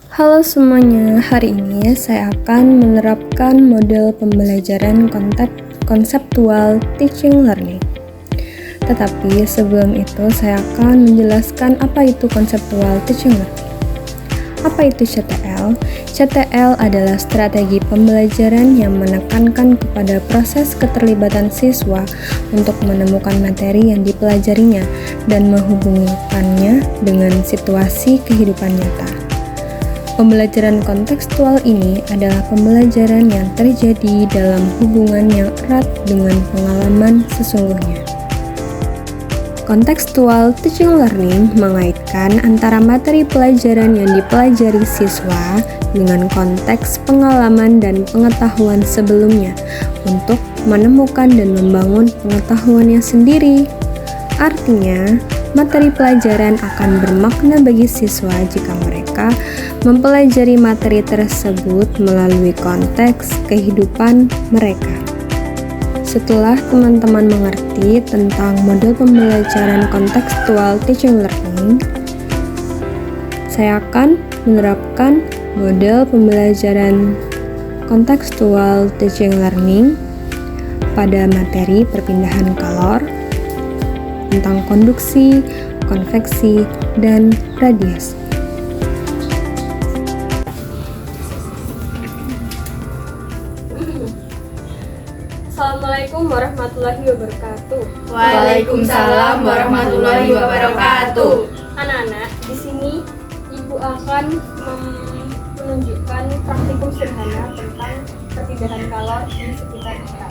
Halo semuanya, hari ini saya akan menerapkan model pembelajaran konseptual teaching learning. Tetapi sebelum itu saya akan menjelaskan apa itu konseptual teaching learning. Apa itu CTL? CTL adalah strategi pembelajaran yang menekankan kepada proses keterlibatan siswa untuk menemukan materi yang dipelajarinya dan menghubungkannya dengan situasi kehidupan nyata. Pembelajaran kontekstual ini adalah pembelajaran yang terjadi dalam hubungan yang erat dengan pengalaman sesungguhnya. Kontekstual teaching learning mengaitkan antara materi pelajaran yang dipelajari siswa dengan konteks pengalaman dan pengetahuan sebelumnya untuk menemukan dan membangun pengetahuannya sendiri. Artinya, materi pelajaran akan bermakna bagi siswa jika mereka mempelajari materi tersebut melalui konteks kehidupan mereka. Setelah teman-teman mengerti tentang model pembelajaran kontekstual teaching learning, saya akan menerapkan model pembelajaran kontekstual teaching learning pada materi perpindahan kalor, tentang konduksi, konveksi, dan radiasi. Assalamualaikum warahmatullahi wabarakatuh. Waalaikumsalam warahmatullahi wabarakatuh. Anak-anak, di sini Ibu akan menunjukkan praktikum sederhana tentang perpindahan kalor di sekitar kita.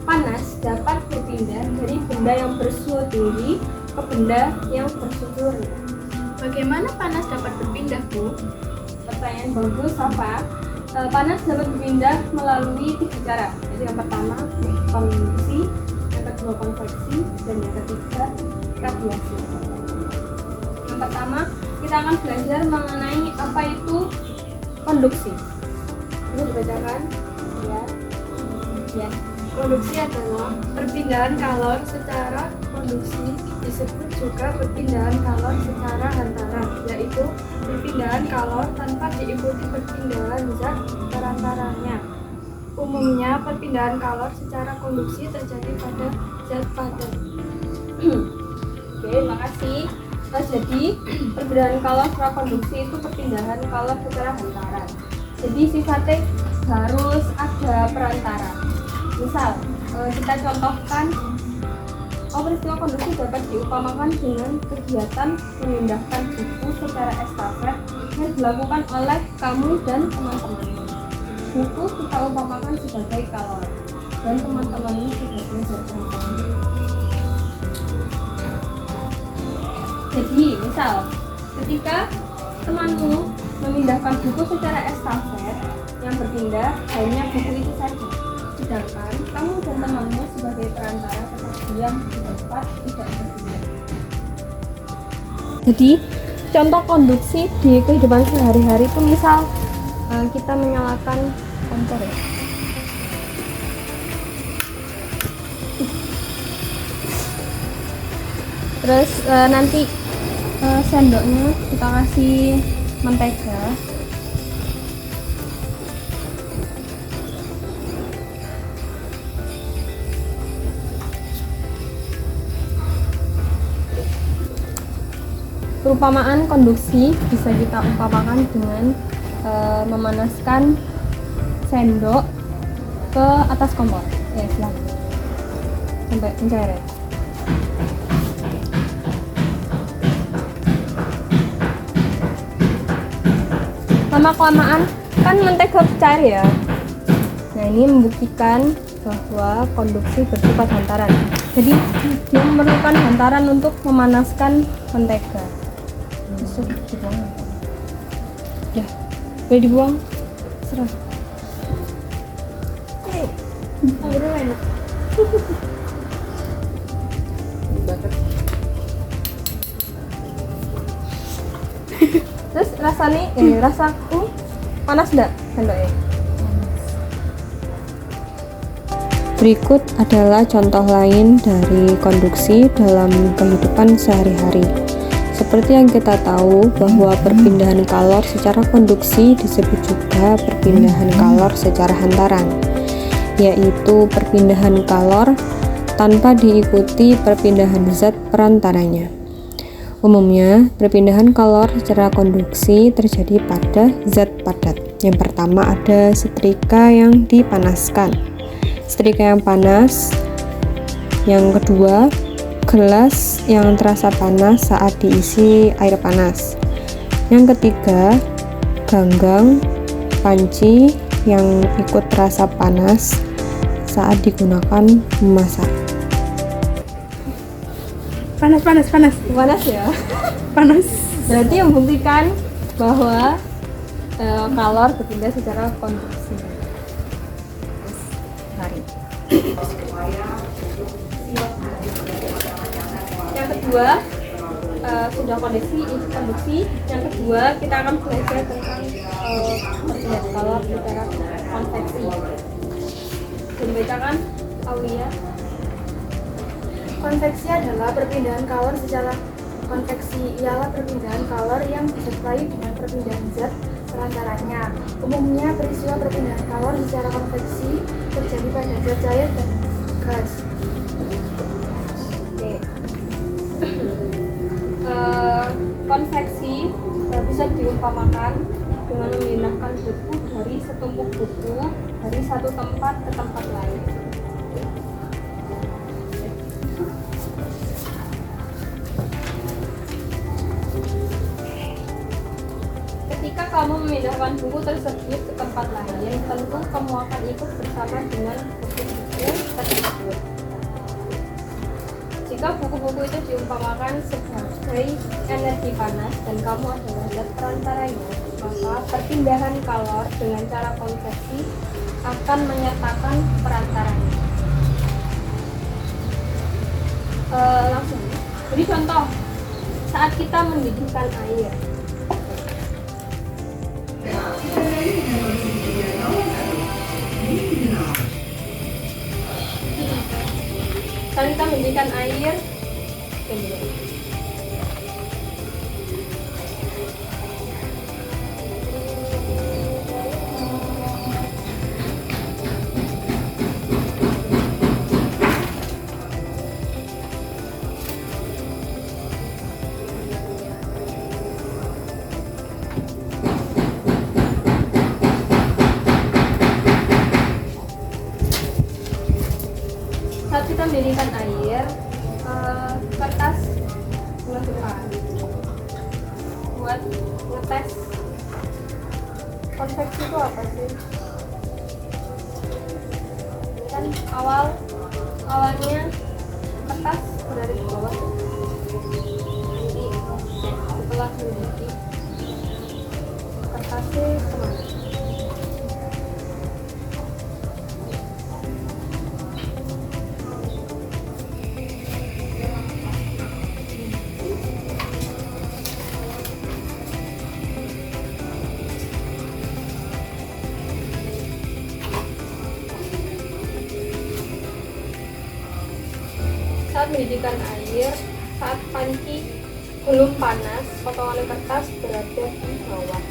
Panas dapat berpindah dari benda yang bersuhu tinggi ke benda yang bersuhu rendah. Bagaimana panas dapat berpindah, Bu? Pertanyaan bagus, apa? Panas dapat berpindah melalui 3 cara. Jadi yang pertama konduksi, yang kedua konveksi, dan yang ketiga radiasi. Yang pertama kita akan belajar mengenai apa itu konduksi. Ini dibacakan, ya. Konduksi adalah perpindahan kalor secara konduksi, disebut juga perpindahan kalor secara hantaran, yaitu perpindahan kalor tanpa diikuti perpindahan zat perantaranya. Umumnya perpindahan kalor secara konduksi terjadi pada zat padat. Oke, makasih. Jadi perpindahan kalor secara konduksi itu perpindahan kalor secara hantaran. Jadi sifatnya harus ada perantara. Misal, kita contohkan peristiwa konduksi dapat diupamakan dengan kegiatan memindahkan buku secara estafet yang dilakukan oleh kamu dan teman-teman. Buku kita upamakan sebagai kalor dan teman-teman ini sebagai zat perantaranya. Jadi, misal, ketika temanmu memindahkan buku secara estafet, yang berpindah hanya buku itu saja. Sedangkan kamu dan temanmu sebagai perantara tetap diam di tempat tidak berpindah. Jadi contoh konduksi di kehidupan sehari-hari itu misal kita menyalakan kompor ya. Terus nanti sendoknya kita kasih mentega. Perumpamaan konduksi bisa kita umpamakan dengan memanaskan sendok ke atas kompor. Ya, silakan. Sampai mencair. Lama-kelamaan kan mentega cair ya. Nah, ini membuktikan bahwa konduksi bersifat hantaran. Jadi dia memerlukan hantaran untuk memanaskan mentega. Dibuang. Ya, boleh dibuang. Serah. Airnya enak. Terus rasanya, rasaku panas enggak sendoknya? Berikut adalah contoh lain dari konduksi dalam kehidupan sehari-hari. seperti yang kita tahu bahwa perpindahan kalor secara konduksi disebut juga perpindahan kalor secara hantaran, yaitu perpindahan kalor tanpa diikuti perpindahan zat perantaranya. Umumnya, perpindahan kalor secara konduksi terjadi pada zat padat. Yang pertama ada setrika yang dipanaskan. Setrika yang panas. Yang kedua, gelas yang terasa panas saat diisi air panas. Yang ketiga, ganggang, panci yang ikut terasa panas saat digunakan memasak. Panas. Panas ya. Panas. Berarti membuktikan bahwa kalor berpindah secara konduksi. Mari. Yang kedua sudah konduksi. Yang kedua kita akan belajar tentang perpindahan kalor secara konveksi. Dibacakan Aulia. Konveksi adalah perpindahan kalor secara konveksi, ialah perpindahan kalor yang disertai dengan perpindahan zat perantaranya. Umumnya peristiwa perpindahan kalor secara konveksi terjadi pada zat cair dan gas. Oke. Konveksi bisa diumpamakan dengan memindahkan buku dari setumpuk buku dari satu tempat ke tempat lain. Ketika kamu memindahkan buku tersebut ke tempat lain, tentu kamu akan ikut bersama dengan buku-buku tersebut. Jika buku-buku itu diumpamakan sebagai energi panas dan kamu adalah zat perantaranya, maka perpindahan kalor dengan cara konveksi akan menyertakan perantaranya. Langsung. Jadi contoh, saat kita mendidihkan air, air saat kita mendidihkan air, kertas dimasukkan buat ngetes konveksi itu apa sih? Ini kan awalnya kertas berada di bawah, nanti setelah mendidih kertasnya kemana? Saat mendidihkan air, saat panci belum panas, potongan kertas berada di bawah.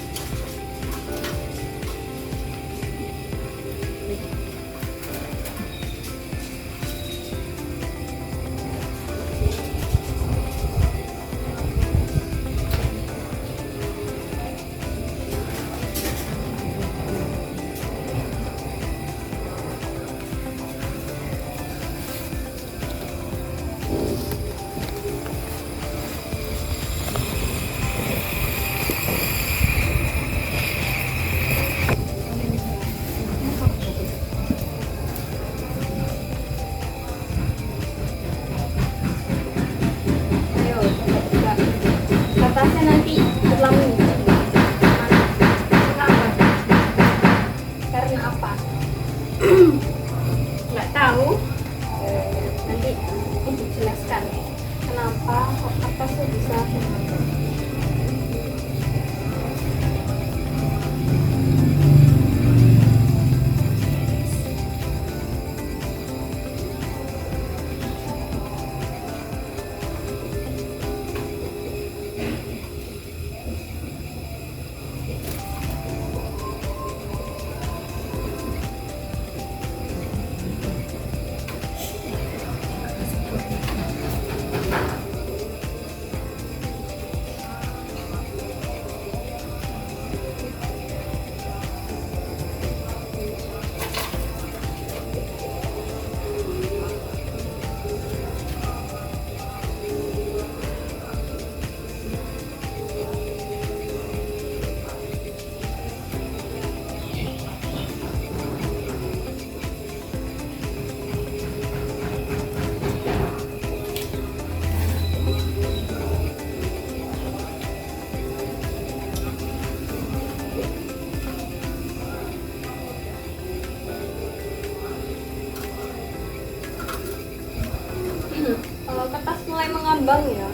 Kalau kertas mulai mengambang ya,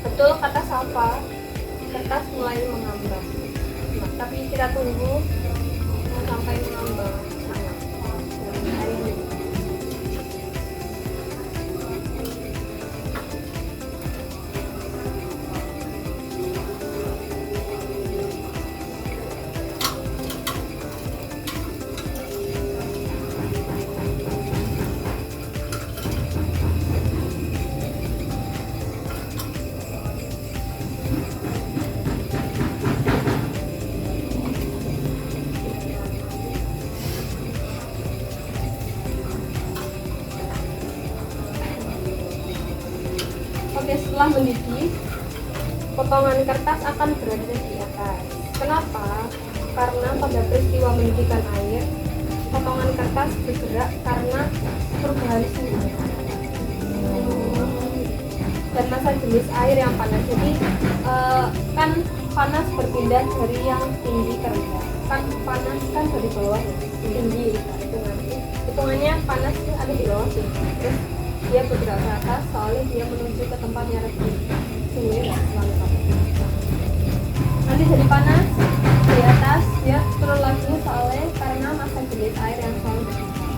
betul kata Safa, kertas mulai mengambang. Nah, tapi kita tunggu sampai mengambang sangat. Hari ini. Oke, setelah mendidih, potongan kertas akan berada di atas. Kenapa? Karena pada peristiwa mendidihkan air, potongan kertas bergerak karena perubahan suhu dan massa jenis air yang panas. Jadi kan panas berpindah dari yang tinggi ke rendah. Kan panas kan dari bawah ya, tinggi. Hitungannya panas itu ada di bawah sih. Terus dia bergerak ke atas soalnya dia menuju ke tempatnya lebih suhu ya, nanti jadi panas di atas, dia turun lagi soalnya karena massa jenis air yang selalu berubah.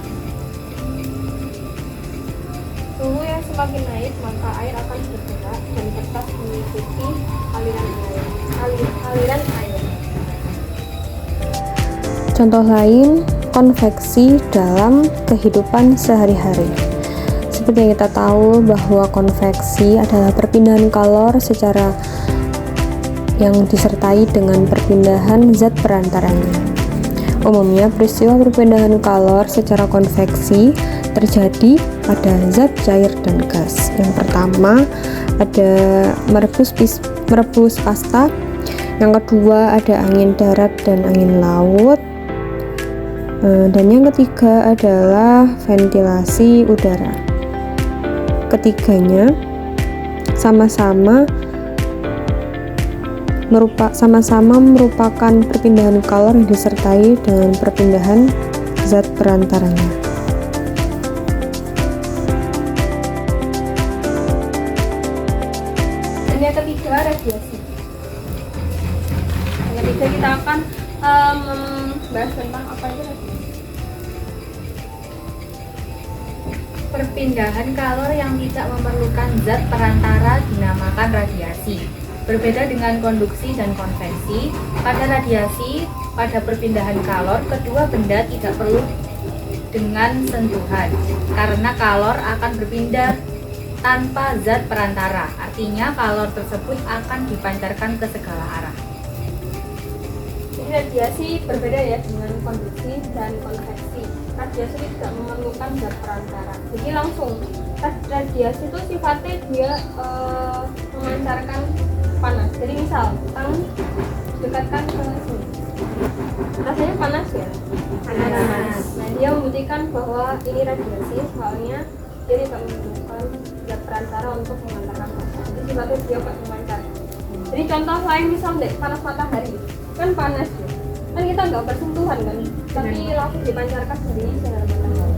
Suhu yang semakin naik maka air akan bergerak dan kertas mengikuti aliran air. Contoh lain, konveksi dalam kehidupan sehari-hari. Seperti yang kita tahu bahwa konveksi adalah perpindahan kalor secara yang disertai dengan perpindahan zat perantaranya. Umumnya peristiwa perpindahan kalor secara konveksi terjadi pada zat cair dan gas. Yang pertama ada merebus pasta, yang kedua ada angin darat dan angin laut, dan yang ketiga adalah ventilasi udara. Ketiganya sama-sama merupakan perpindahan kalor yang disertai dengan perpindahan zat perantaranya. Dan yang ketiga radiasi. Yang ketiga kita akan membahas tentang apa itu radiasi. Perpindahan kalor yang tidak memerlukan zat perantara dinamakan radiasi. Berbeda dengan konduksi dan konveksi, pada radiasi, pada perpindahan kalor, kedua benda tidak perlu dengan sentuhan, karena kalor akan berpindah tanpa zat perantara. Artinya kalor tersebut akan dipancarkan ke segala arah. Jadi radiasi berbeda ya dengan konduksi dan konveksi. Radiasi tidak memerlukan zat perantara. Jadi langsung radiasi itu sifatnya dia memancarkan panas. Jadi misal tangan dekatkan ke sini, rasanya panas ya. Panas. Nah dia membuktikan bahwa ini radiasi, soalnya dia tidak memerlukan zat perantara untuk mengantarkan panas. Jadi sifatnya dia memancar. Jadi contoh lain misal panas matahari kan panas ya. Kan kita nggak bersentuhan kan, tapi langsung dipancarkan dari sinar matahari.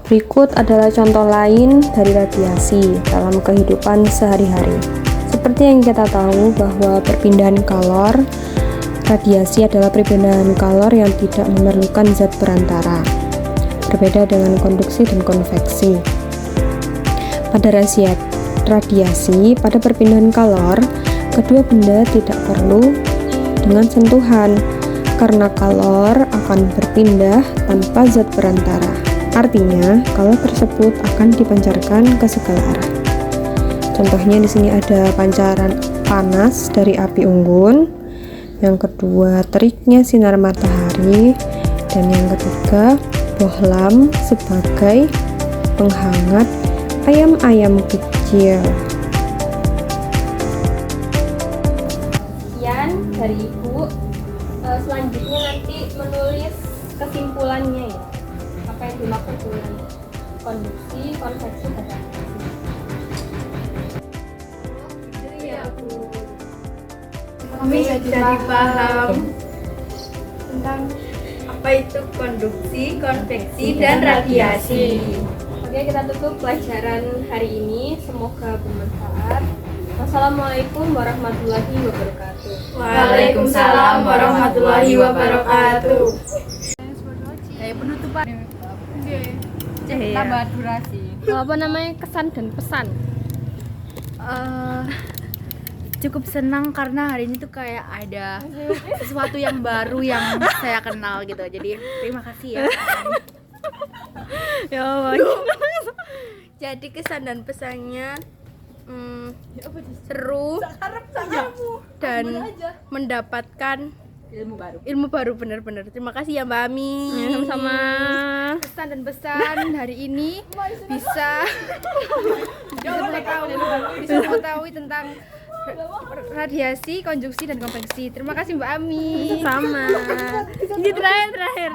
Berikut adalah contoh lain dari radiasi dalam kehidupan sehari-hari. Seperti yang kita tahu bahwa perpindahan kalor, radiasi adalah perpindahan kalor yang tidak memerlukan zat perantara. Berbeda dengan konduksi dan konveksi. Pada radiasi, pada perpindahan kalor, kedua benda tidak perlu dengan sentuhan karena kalor akan berpindah tanpa zat perantara. Artinya, kalor tersebut akan dipancarkan ke segala arah. Contohnya di sini ada pancaran panas dari api unggun. Yang kedua, teriknya sinar matahari. Dan yang ketiga, bohlam sebagai penghangat ayam-ayam kecil. Sekian dari Ibu. Selanjutnya nanti menulis kesimpulannya ya. Apa yang dimaksud dengan konduksi, konveksi, dan radiasi. Kami jadi paham tentang apa itu konduksi, konveksi, dan radiasi. Oke, kita tutup pelajaran hari ini. Semoga bermanfaat. Wassalamualaikum warahmatullahi wabarakatuh. Waalaikumsalam warahmatullahi wabarakatuh. Penutupan. Tambah durasi. Apa namanya, kesan dan pesan? Cukup senang karena hari ini tuh kayak ada sesuatu yang baru yang saya kenal gitu. Jadi terima kasih ya. Jadi kesan dan pesannya seru dan mendapatkan ilmu baru benar-benar. Terima kasih ya Mbak Ami. Sama-sama. Pesan dan pesan hari ini bisa mengetahui tentang radiasi, konduksi, dan konveksi. Terima kasih Mbak Ami. Sama. Ini terakhir.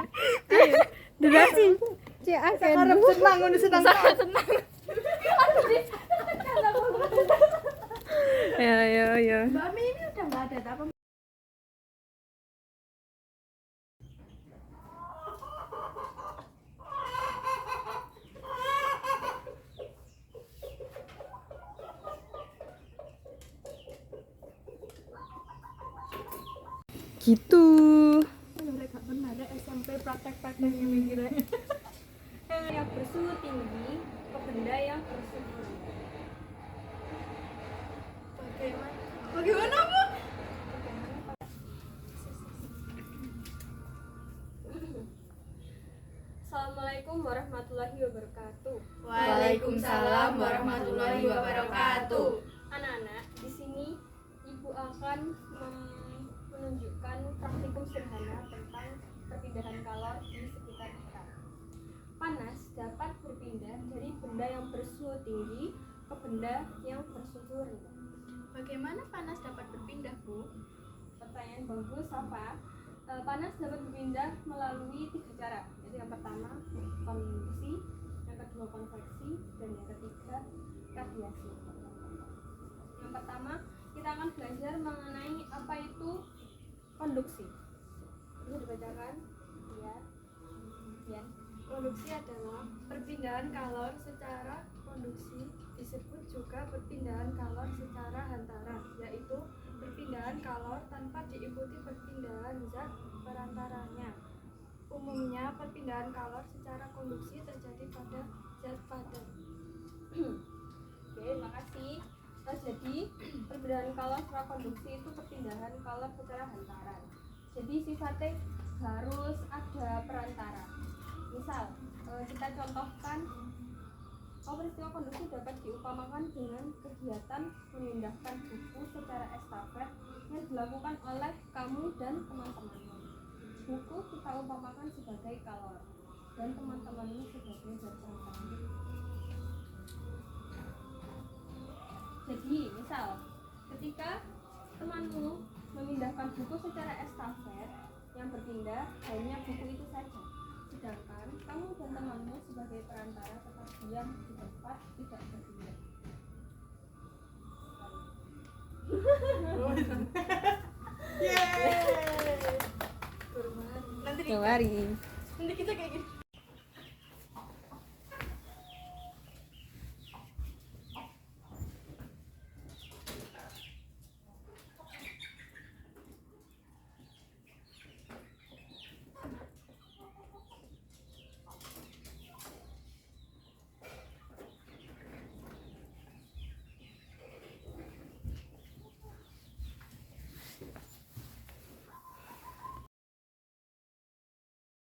Ayo, durasi. Senang. Ya. Mbak Ami ini udah nggak ada apa? Gitu. Yang bersuhu tinggi ke benda yang bersuhu rendah. Bagaimana, Bu? Assalamualaikum warahmatullahi wabarakatuh. Waalaikumsalam warahmatullahi wabarakatuh. Anak-anak, di sini Ibu akan menunjukkan praktikum sederhana tentang perpindahan kalor di sekitar kita. Panas dapat berpindah dari benda yang bersuhu tinggi ke benda yang bersuhu rendah. Bagaimana panas dapat berpindah, Bu? Pertanyaan bagus, apa? Panas dapat berpindah melalui 3 cara. Jadi yang pertama konduksi, yang kedua konveksi, dan yang ketiga radiasi. Yang pertama kita akan belajar mengenai apa itu konduksi. Bisa dibacakan? Ya. Konduksi adalah perpindahan kalor secara konduksi, disebut juga perpindahan kalor secara hantaran, yaitu perpindahan kalor tanpa diikuti perpindahan zat perantaranya. Umumnya perpindahan kalor secara konduksi terjadi pada zat padat. Oke, makasih. Jadi perpindahan kalor secara konduksi itu perpindahan kalor secara hantaran. Jadi sifatnya harus ada perantara. Misal, kita contohkan peristiwa konduksi dapat diupamakan dengan kegiatan memindahkan buku secara estafet yang dilakukan oleh kamu dan teman-temanmu. Buku kita umpamakan sebagai kalor dan teman-temanmu sebagai zat perantara. Jadi, misal, ketika temanmu memindahkan buku secara estafet, yang berpindah hanya buku itu saja. Sedangkan kamu dan temanmu sebagai perantara tetap diam di tempat, tidak berpindah. Nanti kita kayak gini.